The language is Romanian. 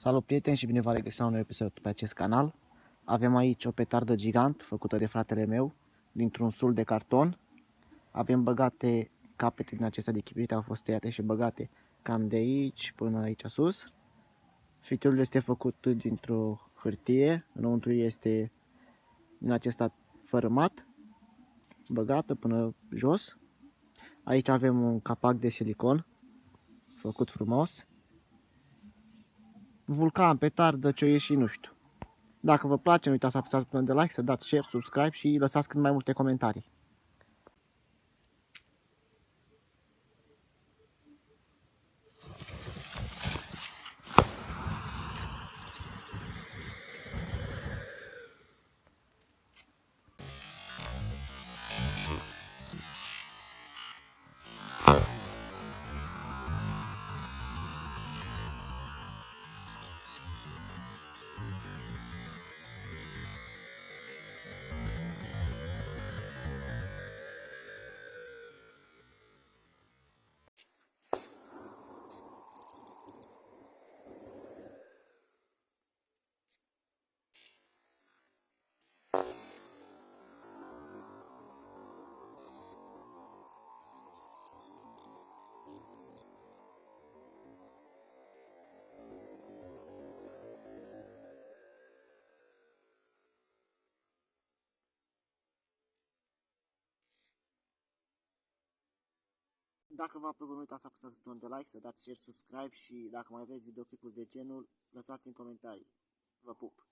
Salut prieteni și bine v-am regăsit la un nou episod pe acest canal. Avem aici o petardă gigant făcută de fratele meu dintr-un sul de carton. Avem băgate capete din acestea de chibrit, au fost tăiate și băgate cam de aici până aici sus. Fitilul este făcut dintr-o hârtie, înăuntru este din acesta fărâmat, băgată până jos. Aici avem un capac de silicon făcut frumos. Vulcan, petardă, ce-o ieși, nu știu. Dacă vă place, nu uitați să apăsați butonul de like, să dați share, subscribe și lăsați cât mai multe comentarii. Dacă v-a plăcut, nu uitați să apăsați butonul de like, să dați share, subscribe și dacă mai aveți videoclipuri de genul, lăsați în comentarii. Vă pup!